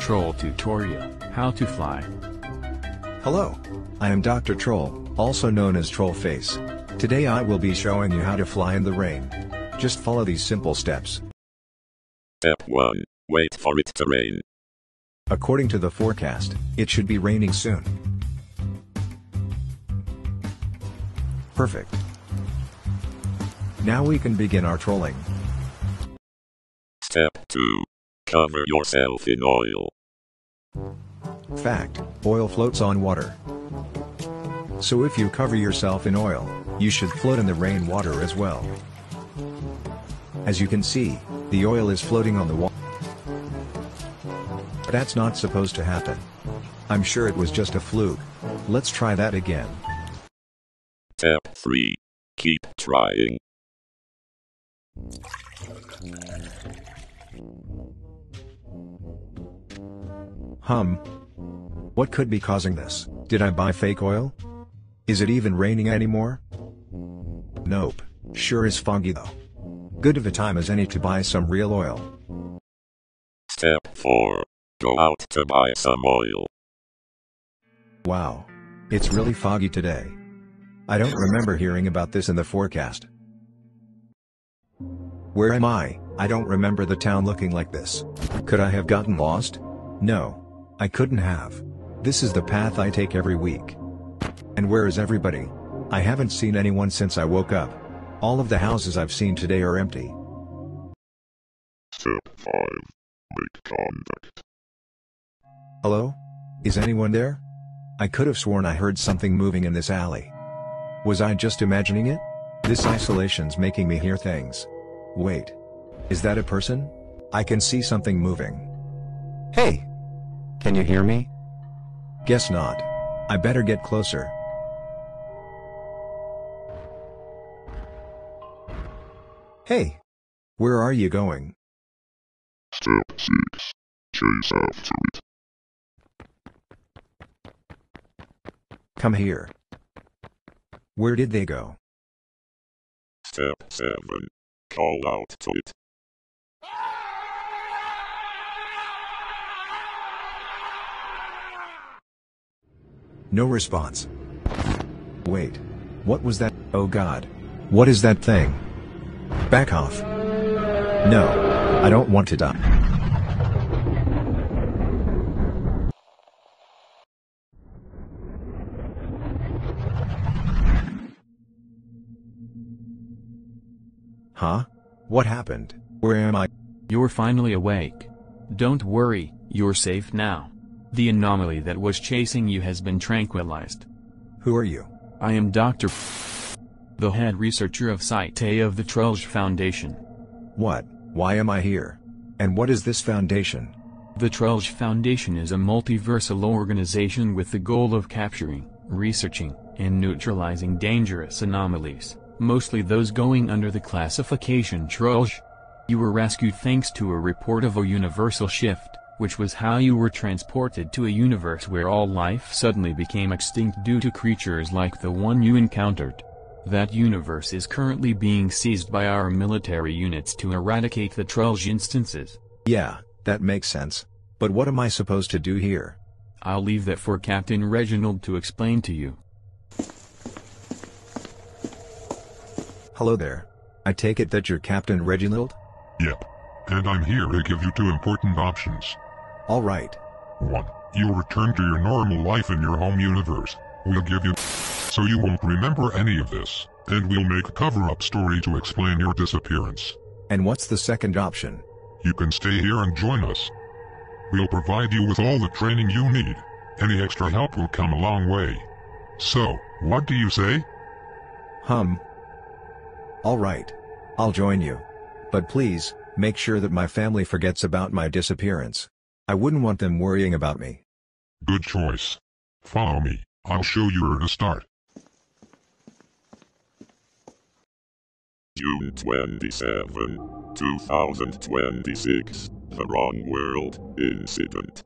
Troll tutorial, how to fly. Hello. I am Dr. Troll, also known as Trollface. Today I will be showing you how to fly in the rain. Just follow these simple steps. Step 1. Wait for it to rain. According to the forecast, it should be raining soon. Perfect. Now we can begin our trolling. Step 2. Cover yourself in oil. Fact, oil floats on water. So if you cover yourself in oil, you should float in the rainwater as well. As you can see, the oil is floating on the water. That's not supposed to happen. I'm sure it was just a fluke. Let's try that again. Step 3. Keep trying. What could be causing this? Did I buy fake oil? Is it even raining anymore? Nope. Sure is foggy though. Good of a time as any to buy some real oil. Step 4. Go out to buy some oil. Wow. It's really foggy today. I don't remember hearing about this in the forecast. Where am I? I don't remember the town looking like this. Could I have gotten lost? No. I couldn't have. This is the path I take every week. And where is everybody? I haven't seen anyone since I woke up. All of the houses I've seen today are empty. Step 5. Make contact. Hello? Is anyone there? I could have sworn I heard something moving in this alley. Was I just imagining it? This isolation's making me hear things. Wait. Is that a person? I can see something moving. Hey! Can you hear me? Guess not. I better get closer. Hey! Where are you going? Step 6. Chase after it. Come here. Where did they go? Step 7. Call out to it. No response. Wait. What was that? Oh God. What is that thing? Back off. No. I don't want to die. Huh? What happened? Where am I? You're finally awake. Don't worry, you're safe now. The anomaly that was chasing you has been tranquilized. Who are you? I am Dr. the head researcher of Site A of the Trollge Foundation. What? Why am I here? And what is this foundation? The Trollge Foundation is a multiversal organization with the goal of capturing, researching, and neutralizing dangerous anomalies, mostly those going under the classification Trollge. You were rescued thanks to a report of a universal shift, which was how you were transported to a universe where all life suddenly became extinct due to creatures like the one you encountered. That universe is currently being seized by our military units to eradicate the Trollge instances. Yeah, that makes sense. But what am I supposed to do here? I'll leave that for Captain Reginald to explain to you. Hello there. I take it that you're Captain Reginald? Yep. And I'm here to give you 2 important options. Alright. 1. You'll return to your normal life in your home universe. We'll give you so you won't remember any of this, and we'll make a cover-up story to explain your disappearance. And what's the second option? You can stay here and join us. We'll provide you with all the training you need. Any extra help will come a long way. So, what do you say? Alright. I'll join you. But please, make sure that my family forgets about my disappearance. I wouldn't want them worrying about me. Good choice. Follow me, I'll show you where to start. June 27, 2026. The Wrong World Incident.